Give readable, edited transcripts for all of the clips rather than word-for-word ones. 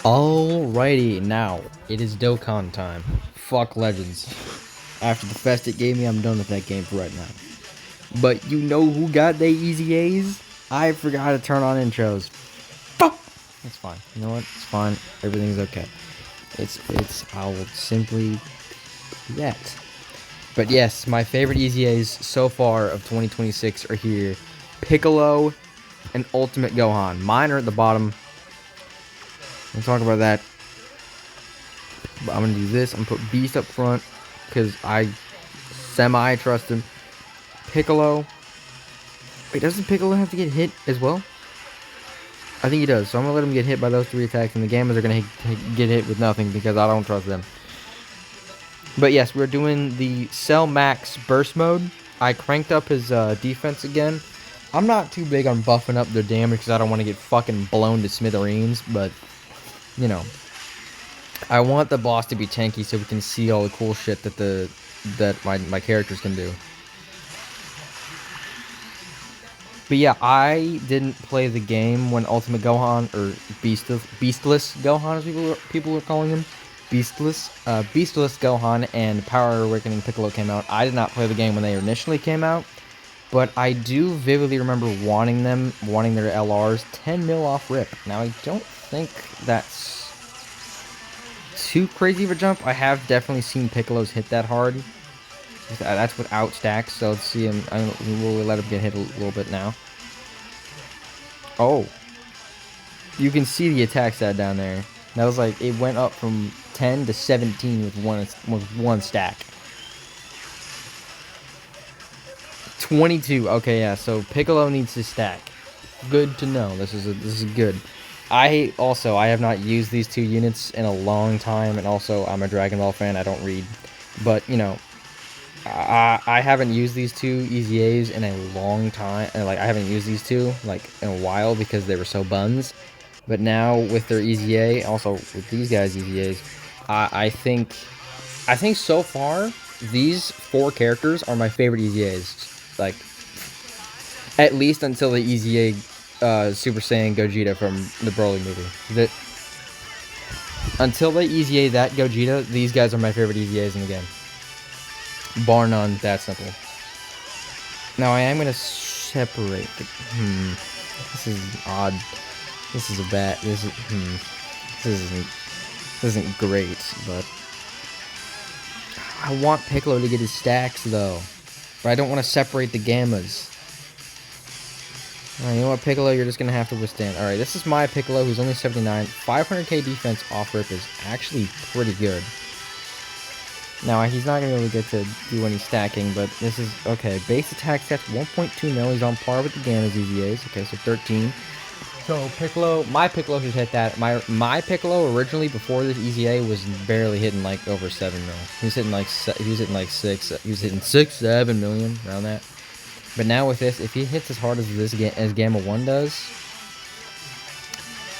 Alrighty, now it is Dokkan time. Fuck Legends. After the fest it gave me, I'm done with that game for right now. But you know who got their easy A's? I forgot to turn on intros. Fuck! It's fine. You know what? It's fine. Everything's okay. I will simply do that. But yes, my favorite easy A's so far of 2026 are here. Piccolo and Ultimate Gohan. Mine are at the bottom. We'll talk about that. But I'm gonna do this. I'm gonna put Beast up front because I semi-trust him. Piccolo. Wait, doesn't Piccolo have to get hit as well? I think he does. So I'm gonna let him get hit by those 3 attacks, and the Gammas are gonna get hit with nothing because I don't trust them. But yes, we're doing the Cell Max Burst mode. I cranked up his defense again. I'm not too big on buffing up their damage because I don't want to get fucking blown to smithereens, but you know, I want the boss to be tanky so we can see all the cool shit that my characters can do. But yeah, I didn't play the game when Ultimate Gohan, or Beastless Gohan as people were calling him. Beastless Gohan and Power Awakening Piccolo came out. I did not play the game when they initially came out, but I do vividly remember wanting their LRs 10 mil off rip. Now I don't think that's too crazy of a jump. I have definitely seen Piccolos hit that hard. That's without stacks, so let's see him. We'll let him get hit a little bit now. Oh. You can see the attack stat down there. That was like, it went up from 10 to 17 with one stack. 22. Okay, yeah, so Piccolo needs to stack. Good to know. This is good. I have not used these 2 units in a long time, and also I'm a Dragon Ball fan. I don't read. But, you know, I haven't used these 2 EZAs in a long time. Like, I haven't used these 2 like in a while because they were so buns. But now with their EZA, also with these guys' EZAs, I think so far these 4 characters are my favorite EZAs. Like, at least until the EZA Super Saiyan Gogeta from the Broly movie. Until they EZA that Gogeta, these guys are my favorite EZAs in the game. Bar none, that simple. Now I am gonna separate the this is odd. This is a bad this isn't great, but I want Piccolo to get his stacks though. But I don't want to separate the Gammas. Alright, you know what, Piccolo, you're just gonna have to withstand. Alright, this is my Piccolo, who's only 79. 500k defense off rip is actually pretty good. Now, he's not going to really get to do any stacking, but this is, okay, base attack stats 1.2 mil, he's on par with the Gamma's EZAs, okay, so 13. So, Piccolo, my Piccolo should hit that. My Piccolo, originally, before this EZA, was barely hitting, like, over 7 mil. He was hitting, like, 6, 7 million, around that. But now with this, if he hits as hard as Gamma 1 does,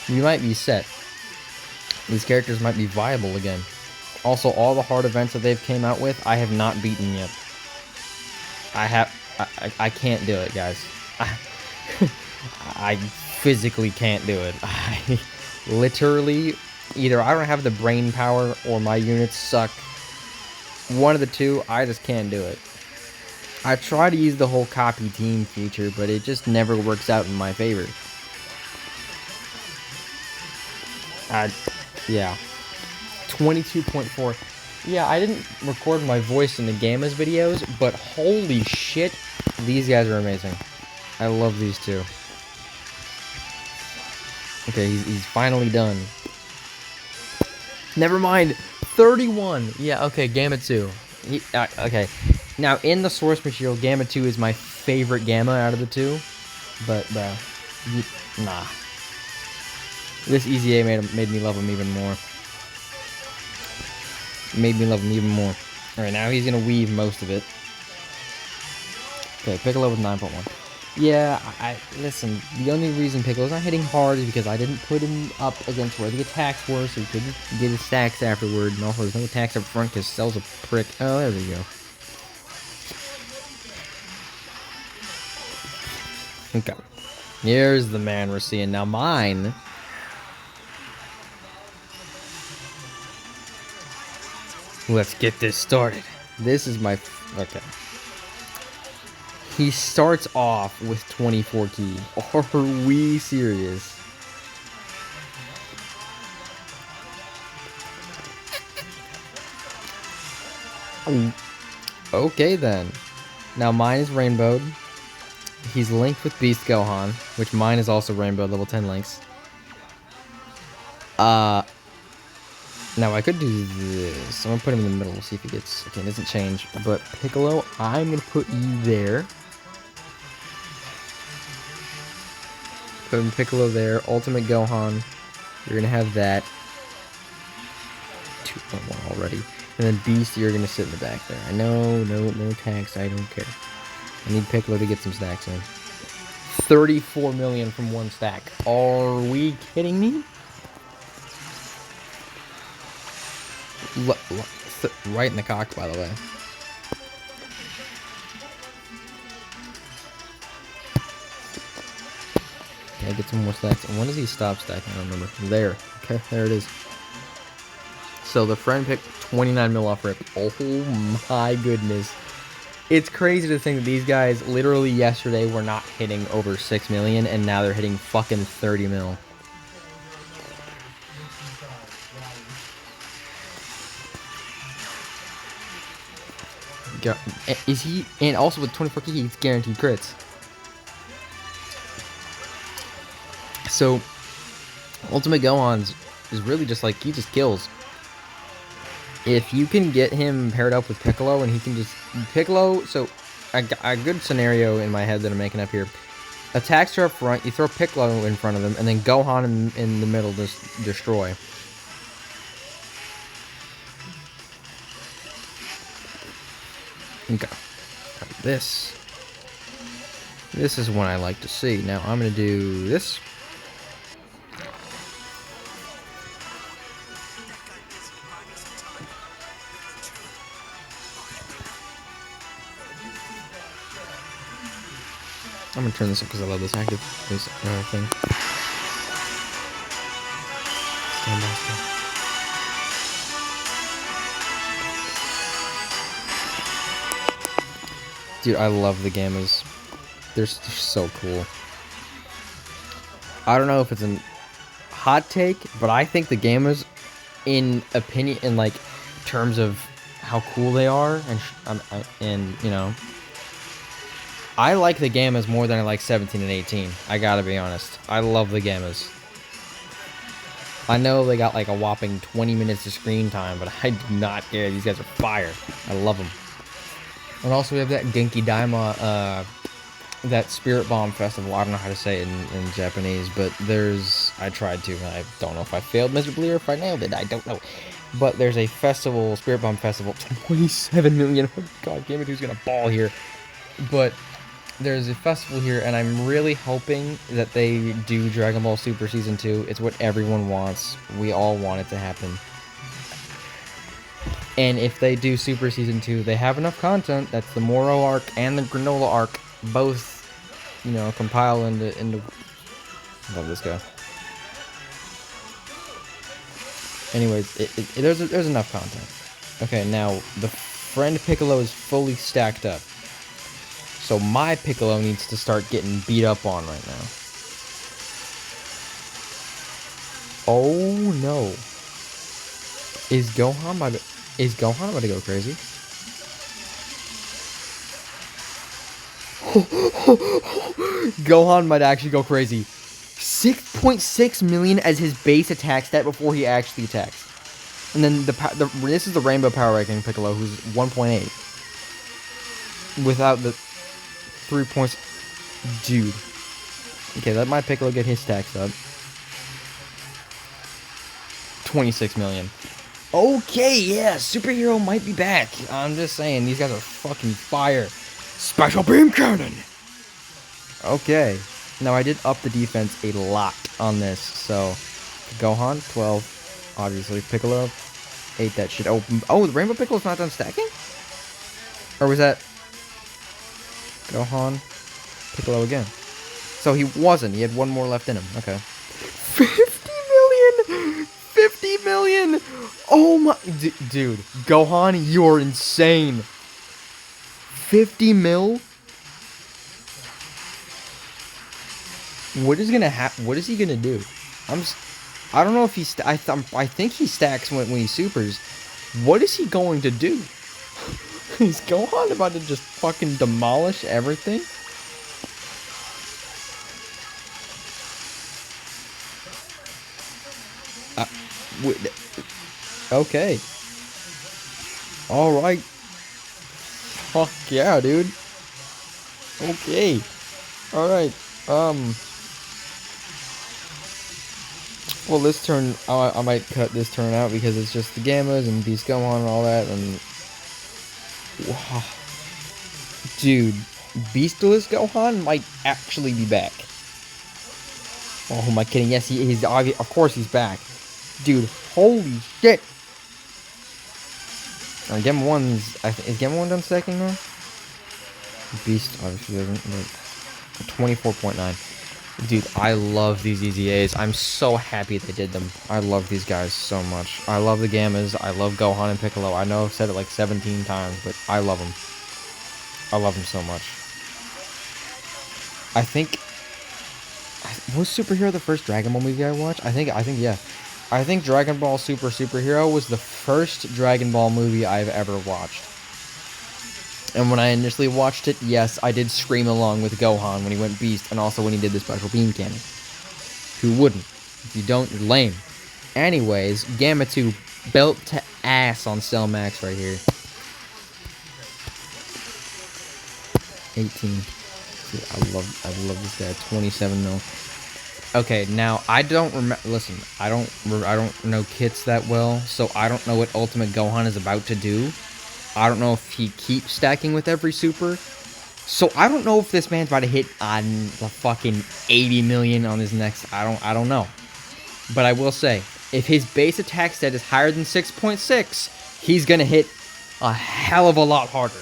you might be set. These characters might be viable again. Also, all the hard events that they've came out with, I have not beaten yet. I can't do it, guys. I physically can't do it. I literally, either I don't have the brain power or my units suck. One of the two, I just can't do it. I try to use the whole copy team feature, but it just never works out in my favor. Yeah. 22.4. Yeah, I didn't record my voice in the Gamma's videos, but holy shit, these guys are amazing. I love these 2. Okay, he's finally done. Never mind, 31. Yeah, okay, Gamma 2. Okay, now in the source material, Gamma 2 is my favorite Gamma out of the 2, but nah. This EZA made me love him even more. Made me love him even more. Alright, now he's gonna weave most of it. Okay, Piccolo with 9.1. Yeah, listen, the only reason Piccolo's not hitting hard is because I didn't put him up against where the attacks were, so he couldn't get his stacks afterward, and also there's no attacks up front because Cell's a prick. Oh, there we go. Okay. Here's the man we're seeing. Now mine Let's get this started. This is my... Okay. He starts off with 24 key. Are we serious? Okay then. Now mine is rainbowed. He's linked with Beast Gohan, which mine is also rainbow, level 10 links. Now I could do this. I'm gonna put him in the middle. We'll see if he gets... Okay, it doesn't change. But Piccolo, I'm gonna put you there. Put him Piccolo there. Ultimate Gohan. You're gonna have that. 2.1 already. And then Beast, you're gonna sit in the back there. I know, no tax. I don't care. I need Piccolo to get some stacks in. 34 million from one stack. Are we kidding me? Right in the cock, by the way. Okay, get some more stacks. And when does he stop stacking? I don't remember. There. Okay, there it is. So the friend picked 29 mil off rip. Oh my goodness. It's crazy to think that these guys literally yesterday were not hitting over 6 million and now they're hitting fucking 30 mil. Is he... And also with 24 key, he's guaranteed crits. So, Ultimate Gohan's is really just like, he just kills. If you can get him paired up with Piccolo and he can just... Piccolo, so a good scenario in my head that I'm making up here. Attacks are up front, you throw Piccolo in front of them, and then Gohan in the middle just destroy. Okay. This is one I like to see. Now I'm gonna do this. I'm gonna turn this up because I love this active thing. Stand by, stand. Dude, I love the Gammas. They're so cool. I don't know if it's a hot take, but I think the Gammas, in opinion, in like terms of how cool they are, and you know, I like the Gammas more than I like 17 and 18. I gotta be honest. I love the Gammas. I know they got like a whopping 20 minutes of screen time, but I do not care. These guys are fire. I love them. And also we have that Genki Daima, that Spirit Bomb Festival. I don't know how to say it in Japanese, but there's... I tried to, and I don't know if I failed miserably or if I nailed it. I don't know. But there's a festival, Spirit Bomb Festival, 27 million. Oh god, Game of Two's gonna ball here. But there's a festival here, and I'm really hoping that they do Dragon Ball Super Season 2. It's what everyone wants. We all want it to happen. And if they do Super Season 2, they have enough content. That's the Moro arc and the Granola arc, both, you know, compile into... Love this guy. Anyways, there's enough content. Okay, now, the friend Piccolo is fully stacked up. So my Piccolo needs to start getting beat up on right now. Oh no. Is Gohan about to go crazy? Gohan might actually go crazy. 6.6 million as his base attack stat before he actually attacks. And then this is the Rainbow Power Ranking Piccolo, who's 1.8. Without the 3 points. Dude. Okay, let my Piccolo get his stacks up. 26 million. Okay, yeah, superhero might be back. I'm just saying, these guys are fucking fire. Special Beam Cannon! Okay. Now, I did up the defense a lot on this, so... Gohan, 12. Obviously, Piccolo, 8 that shit. Oh, the Rainbow Piccolo's not done stacking? Or was that... Gohan, Piccolo again? So he wasn't. He had one more left in him. Okay. 50 million! 50 million! Oh my, dude, Gohan, you're insane. 50 mil? What is gonna happen? What is he gonna do? I don't know if he's. I think he stacks when he supers. What is he going to do? Is Gohan about to just fucking demolish everything? Okay. All right. Fuck yeah, dude. Okay. All right. Well, this turn, I might cut this turn out because it's just the Gammas and Beast Gohan and all that, and... Wow. Dude, Beastless Gohan might actually be back. Oh, am I kidding? Yes, he's of course he's back. Dude, holy shit! Gamma 1's... Is Gamma 1 done stacking now? Beast obviously doesn't, but... 24.9. Dude, I love these EZAs. I'm so happy they did them. I love these guys so much. I love the Gammas. I love Gohan and Piccolo. I know I've said it like 17 times, but I love them. I love them so much. I think... Was Superhero the first Dragon Ball movie I watched? I think, yeah. I think Dragon Ball Superhero was the first Dragon Ball movie I've ever watched. And when I initially watched it, yes, I did scream along with Gohan when he went Beast, and also when he did the special beam cannon. Who wouldn't? If you don't, you're lame. Anyways, Gamma 2, belt to ass on Cell Max right here. 18. Dude, I love this guy. 27 mil. Okay, now I don't remember. Listen, I don't know kits that well, so I don't know what Ultimate Gohan is about to do. I don't know if he keeps stacking with every super. So I don't know if this man's about to hit on the fucking 80 million on his next. I don't know. But I will say, if his base attack stat is higher than 6.6, he's gonna hit a hell of a lot harder.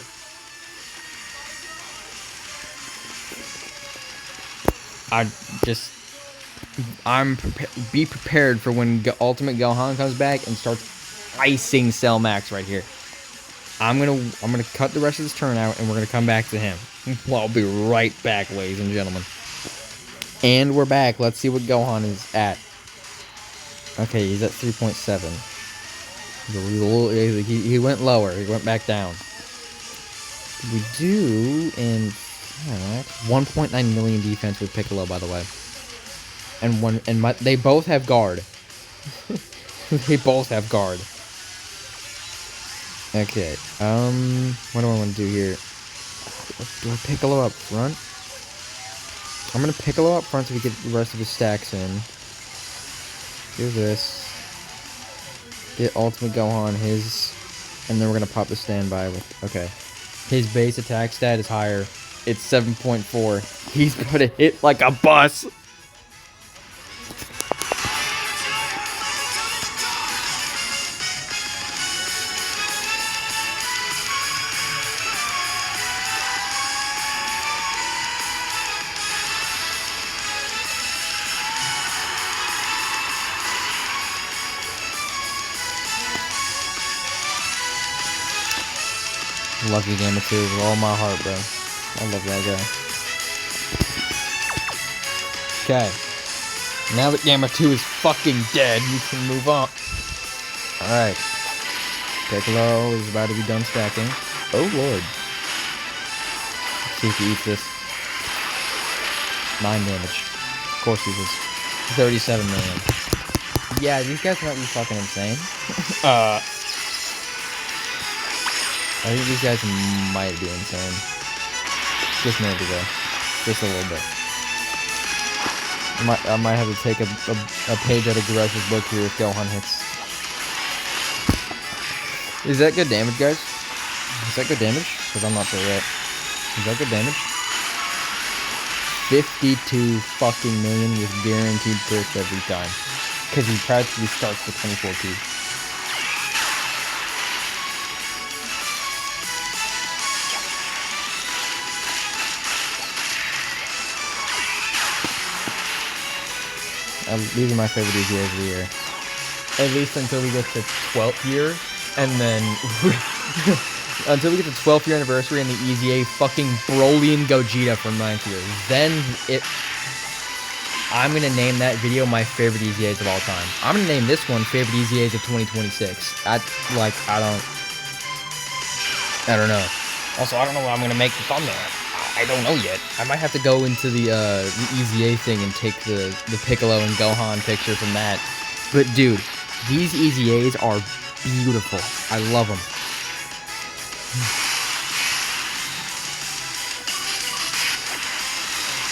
Be prepared for when Ultimate Gohan comes back and starts icing Cell Max right here. I'm gonna cut the rest of this turn out, and we're gonna come back to him. Well, I'll be right back, ladies and gentlemen. And we're back. Let's see what Gohan is at. Okay, he's at 3.7. He went lower. He went back down. We do in 1.9 million defense with Piccolo, by the way. And they both have guard. They both have guard. Okay, what do I want to do here? Do I Piccolo up front? I'm gonna Piccolo up front so we get the rest of his stacks in. Do this. Get Ultimate Gohan, his... And then we're gonna pop the standby with... Okay. His base attack stat is higher. It's 7.4. He's gonna hit like a bus! Love you, Gamma 2, with all my heart, bro. I love that guy. Okay. Now that Gamma 2 is fucking dead, we can move on. Alright. Piccolo is about to be done stacking. Oh, Lord. Let's see if he eats this. 9 damage. Of course he does. 37 million. Yeah, these guys might be fucking insane. I think these guys might be insane. Just maybe though. Just a little bit. I might have to take a page out of Garesh's book here if Gohan hits. Is that good damage, guys? Is that good damage? Because I'm not sure yet. Is that good damage? 52 fucking million with guaranteed crits every time. Because he practically starts with 24 P. These are my favorite EZAs of the year. At least until we get to 12th year, and then until we get to 12th year anniversary and the EZA fucking Broly and Gogeta from 9th year. Then I'm gonna name that video my favorite EZAs of all time. I'm gonna name this one favorite EZAs of 2026. I don't know. Also, I don't know what I'm gonna make the thumbnail. I don't know yet. I might have to go into the EZA thing and take the Piccolo and Gohan picture from that. But dude, these EZAs are beautiful. I love them.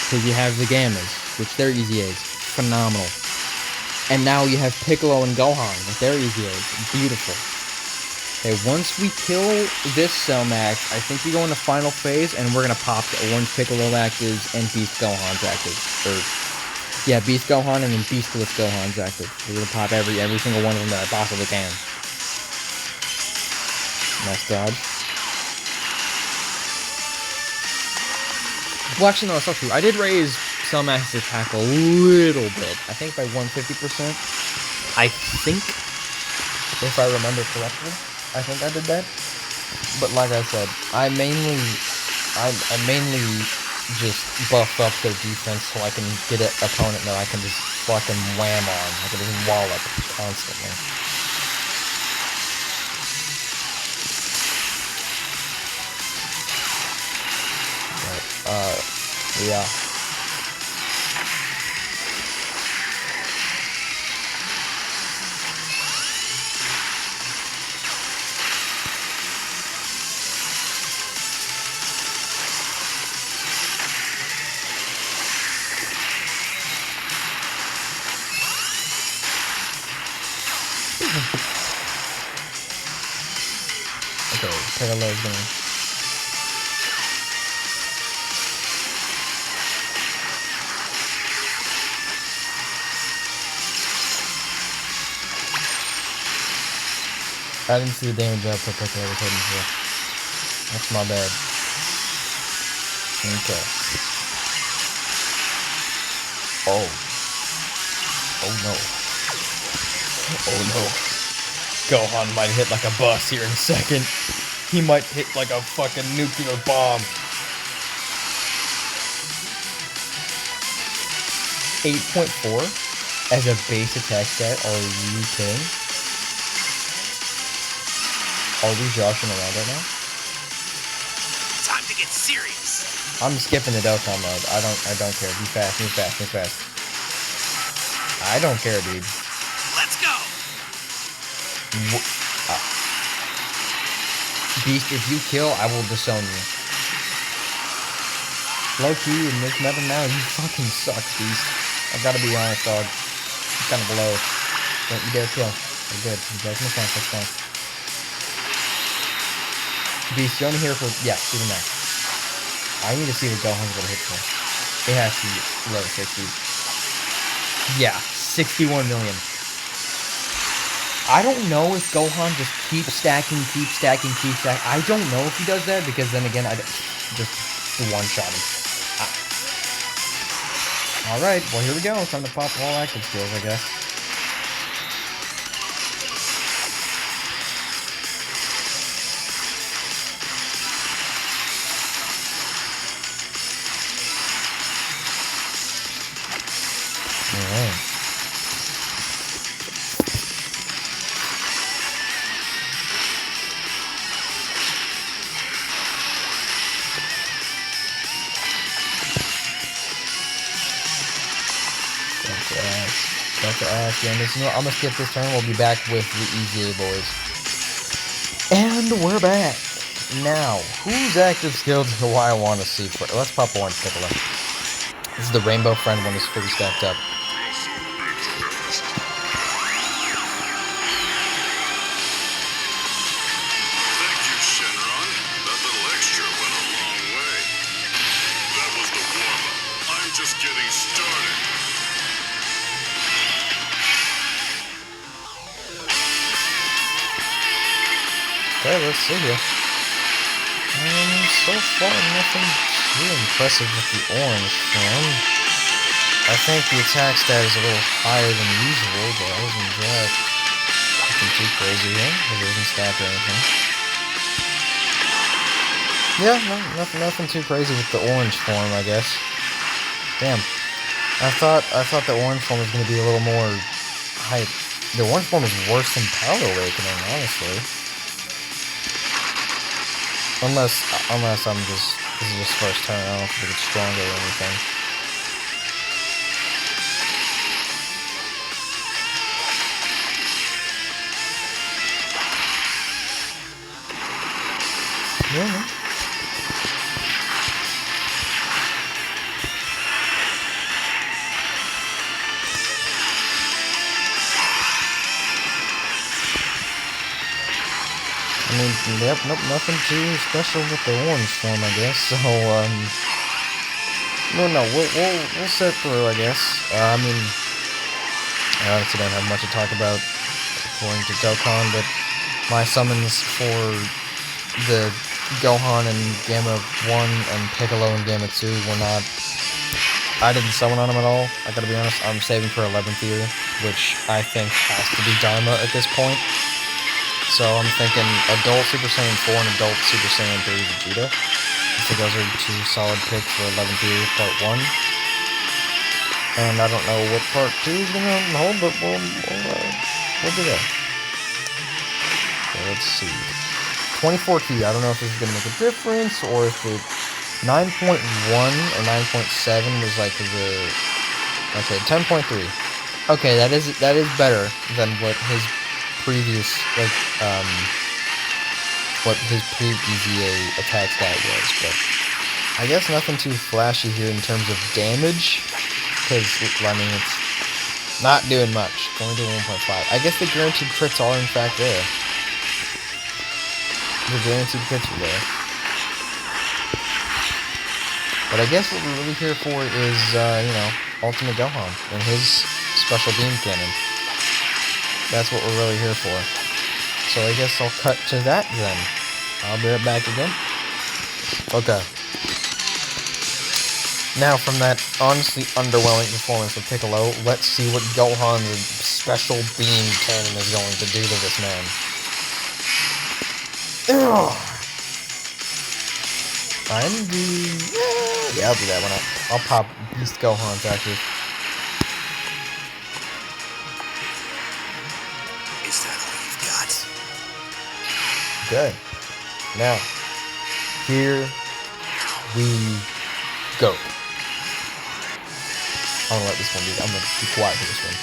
Because you have the Gammas, which they're EZAs. Phenomenal. And now you have Piccolo and Gohan with their EZAs. Beautiful. Okay, once we kill this Cell Max, I think we go into final phase, and we're gonna pop the Orange Piccolo actives and Beast Gohan's active. Yeah, Beast Gohan and then Beastless Gohan's active. We're gonna pop every single one of them that I possibly can. Nice dodge. Well, actually, no, that's not true. I did raise Cell Max's attack a little bit. I think by 150%. I think, if I remember correctly. I think I did that, but like I said, I mainly just buff up their defense so I can get an opponent that I can just fucking wham on. I can just wallop constantly. But, yeah. Okay, Piccolo's gonna... I didn't see the damage output Piccolo was heading for. That's my bad. Okay. Oh. Oh no. Oh no. Gohan might hit like a bus here in a second. He might hit like a fucking nuclear bomb. 8.4 as a base attack stat? Are you kidding? Are we joshing around right now? Time to get serious. I'm skipping the Dokkan mode. I don't care. Be fast, move fast, move fast. I don't care, dude. Let's go. Beast, if you kill, I will disown you. Low key, in this meta now, you fucking suck, Beast. I've got to be honest, dog. You're kind of below. Don't you dare kill. We're good. You guys make sense. That's fine. Beast, you're only here for... Yeah, do the math. I need to see what Gohan's gonna hit for. It has to be low 60s. Yeah, 61 million. I don't know if Gohan just keeps stacking. I don't know if he does that, because then again, I just one-shot him. Alright, well here we go. Time to pop all active skills, I guess. Alright. Dr. Ash, yeah, I'm gonna skip this turn. We'll be back with the EZA boys. And we're back. Now, whose active skills do I want to see? Let's pop Orange Piccolo. This is the Rainbow Friend one that's fully stacked up. Okay, let's see here. So far, nothing too impressive with the orange form. I think the attack stat is a little higher than usual, but other than that... too crazy here. It isn't stacked or anything. Yeah, no, nothing too crazy with the orange form, I guess. Damn. I thought the orange form was gonna be a little more hype. The orange form is worse than Power Awakening, honestly. Unless I'm just, this is just first turn, I don't think it's stronger or anything. Yeah. I mean, yep, nope, nothing too special with the orange form, I guess. So, we'll sit through, I guess. I mean, I honestly don't have much to talk about according to Dokkan, but my summons for the Gohan in Gamma 1 and Piccolo in Gamma 2 were not... I didn't summon on them at all. I gotta be honest, I'm saving for 11th year, which I think has to be Dharma at this point. So I'm thinking Adult Super Saiyan 4 and Adult Super Saiyan 3 Vegeta. I think those are two solid picks for 11th year part 1. And I don't know what part 2 is gonna hold, but we'll do that. So let's see. 24 key, I don't know if this is gonna make a difference, or if it 9.1 or 9.7 was like the... Okay, 10.3. Okay, that is better than what his previous, like, what his pre-EZA attack stat was, but I guess nothing too flashy here in terms of damage, because, I mean, it's not doing much. It's only doing 1.5. I guess the guaranteed crits are, in fact, there. The guaranteed crits are there. But I guess what we're really here for is, Ultimate Gohan and his special beam cannon. That's what we're really here for. So I guess I'll cut to that then. I'll be right back again. Okay. Now from that honestly underwhelming performance of Piccolo, let's see what Gohan's special beam cannon is going to do to this man. Yeah, I'll do that one. I'll pop Beast Gohan's actually. Is that all you've got? Okay. Now, here we go. I'm gonna let this one be. I'm gonna be quiet for this one.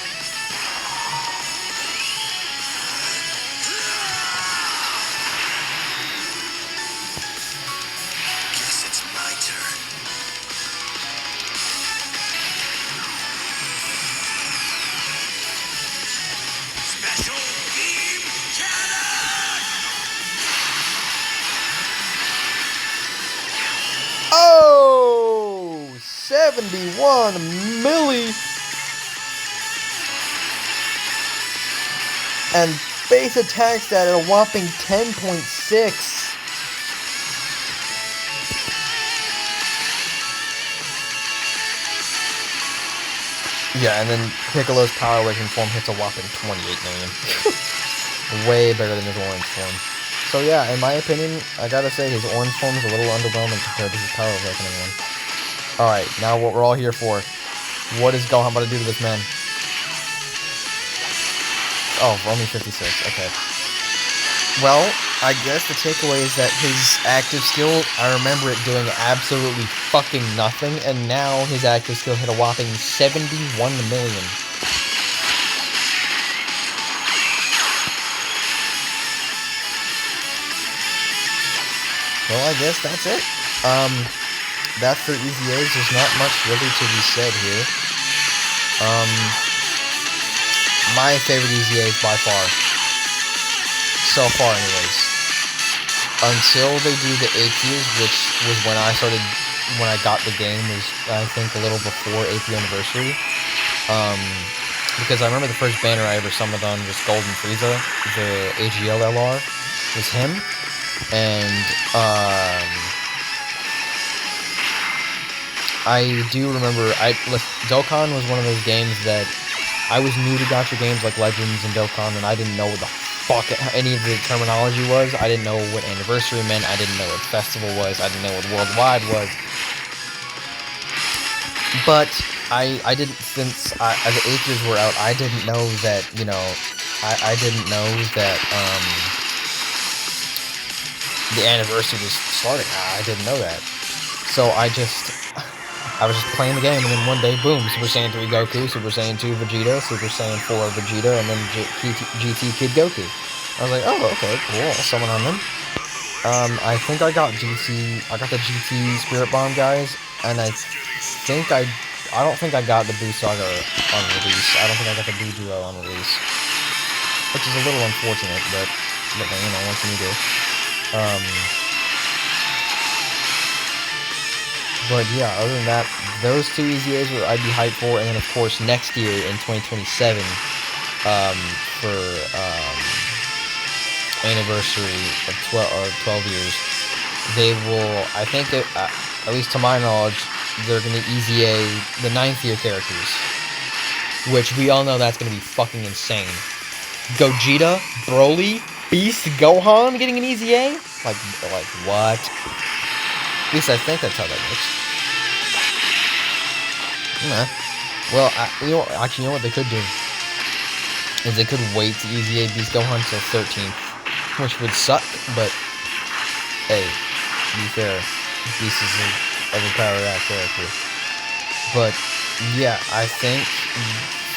Guess it's my turn. Special beam cannon! Oh! 71 milli! And base attack stat at a whopping 10.6. Yeah, and then Piccolo's Power Awakening form hits a whopping 28 million. Way better than his orange form. So yeah, in my opinion, I gotta say his orange form is a little underwhelming compared to his Power Awakening one. Alright, now what we're all here for. What is Gohan about to do to this man? Oh, only 56, okay. Well, I guess the takeaway is that his active skill, I remember it doing absolutely fucking nothing, and now his active skill hit a whopping 71 million. Well, I guess that's it. That's for EZAs. There's not much really to be said here. My favorite EZAs by far. So far, anyways. Until they do the 8th years, which was when I got the game, was I think a little before 8th year anniversary. Because I remember the first banner I ever summoned on was Golden Frieza, the AGL LR, was him. And, I do remember, Dokkan was one of those games that I was new to gacha games like Legends and Dokkan, and I didn't know what the fuck any of the terminology was. I didn't know what anniversary meant. I didn't know what festival was. I didn't know what worldwide was. But I didn't, since the 8 years were out, I didn't know that, you know, I didn't know that the anniversary was starting. I didn't know that. So I was just playing the game, and then one day, boom, Super Saiyan 3 Goku, Super Saiyan 2 Vegeta, Super Saiyan 4 Vegeta, and then GT Kid Goku. I was like, oh, okay, cool, I'll summon on them. I think I got the GT Spirit Bomb guys, and I don't think I got the Boo Saga on release. I don't think I got the Boo Duo on release, which is a little unfortunate, but you know, what can you do? But yeah, other than that, those two EZAs I'd be hyped for, and then of course next year in 2027, for anniversary of 12 years, they will, I think, at least to my knowledge, they're gonna EZA the 9th year characters, which we all know that's gonna be fucking insane. Gogeta, Broly, Beast, Gohan getting an EZA? Like what? At least I think that's how that works. Nah. Well, you know what they could do? Is they could wait to EZA Beast Gohan till 13th, which would suck, but hey, to be fair, Beast is an overpowered ass character. But yeah, I think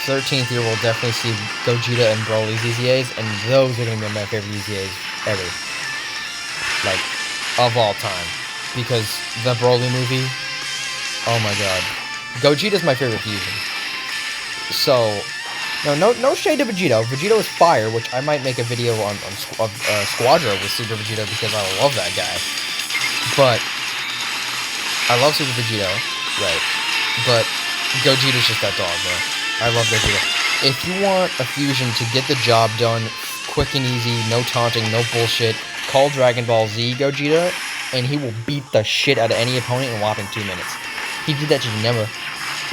13th year we'll definitely see Gogeta and Broly's EZAs, and those are gonna be my favorite EZAs ever, like, of all time, because the Broly movie, oh my god. Gogeta's my favorite fusion. So, no shade to Vegeta. Vegeta is fire, which I might make a video on Squadra with Super Vegeta, because I love that guy. But I love Super Vegeta, right? But Gogeta's just that dog, bro. I love Gogeta. If you want a fusion to get the job done, quick and easy, no taunting, no bullshit, call Dragon Ball Z Gogeta, and he will beat the shit out of any opponent in a whopping 2 minutes. He did that to Janemba.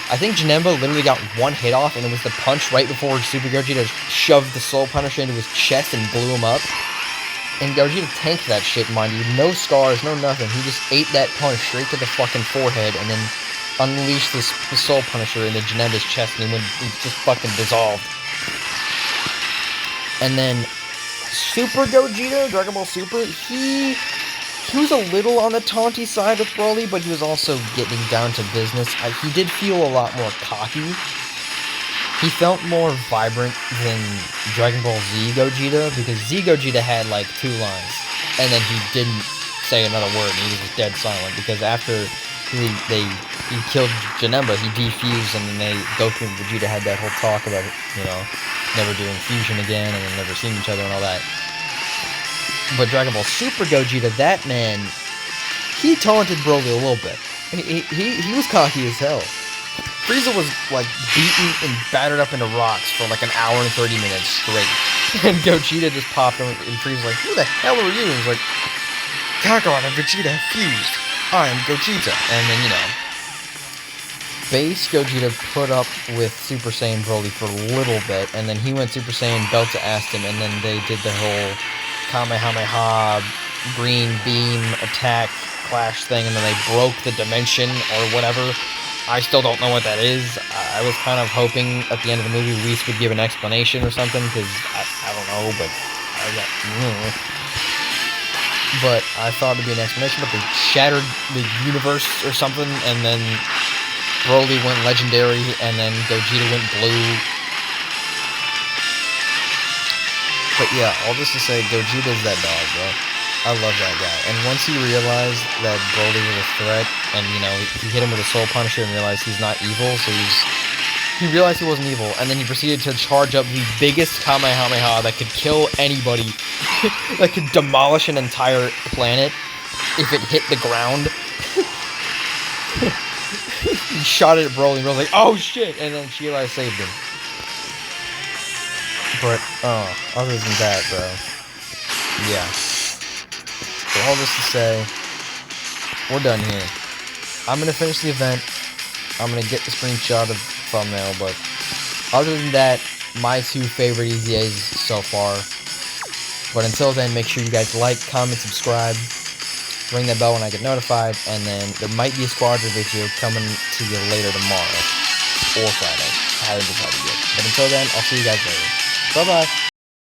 I think Janemba literally got one hit off, and it was the punch right before Super Gogeta shoved the Soul Punisher into his chest and blew him up. And Gogeta tanked that shit, mind you. No scars, no nothing. He just ate that punch straight to the fucking forehead, and then unleashed the Soul Punisher into Janemba's chest, and he just fucking dissolved. And then Super Gogeta, Dragon Ball Super, he was a little on the taunty side with Broly, but he was also getting down to business. He did feel a lot more cocky. He felt more vibrant than Dragon Ball Z Gogeta, because Z Gogeta had like 2 lines, and then he didn't say another word, and he was just dead silent, because after he killed Janemba, he defused, and then Goku and Vegeta had that whole talk about, you know, never doing fusion again, and then never seeing each other and all that. But Dragon Ball Super Gogeta, that man, he taunted Broly a little bit. He was cocky as hell. Frieza was, like, beaten and battered up into rocks for, like, an hour and 30 minutes straight. And Gogeta just popped him, and Frieza's like, who the hell are you? And he's like, Kakarot and Vegeta have fused. I am Gogeta. And then, you know, base Gogeta put up with Super Saiyan Broly for a little bit, and then he went Super Saiyan, Belta asked him, and then they did the whole Kamehameha green beam attack clash thing, and then they broke the dimension or whatever. I still don't know what that is. I was kind of hoping at the end of the movie Whis would give an explanation or something, because I don't know, but but I thought it'd be an explanation, but they shattered the universe or something, and then Broly went legendary, and then Gogeta went blue. But yeah, all this to say, Gogeta's that dog, bro. I love that guy. And once he realized that Broly was a threat, and, you know, he hit him with a Soul Punisher and realized he's not evil, so he realized he wasn't evil, and then he proceeded to charge up the biggest Kamehameha that could kill anybody, that could demolish an entire planet if it hit the ground. He shot it at Broly, and Broly's like, oh shit! And then Shirai saved him. But, other than that, bro, yeah. So all this to say, we're done here. I'm gonna finish the event. I'm gonna get the screenshot of the thumbnail, but other than that, my 2 favorite EZAs so far, But until then, make sure you guys like, comment, subscribe, ring that bell when I get notified, and then there might be a squadron video coming to you later tomorrow or Friday. I haven't decided yet. But until then, I'll see you guys later. Bye-bye.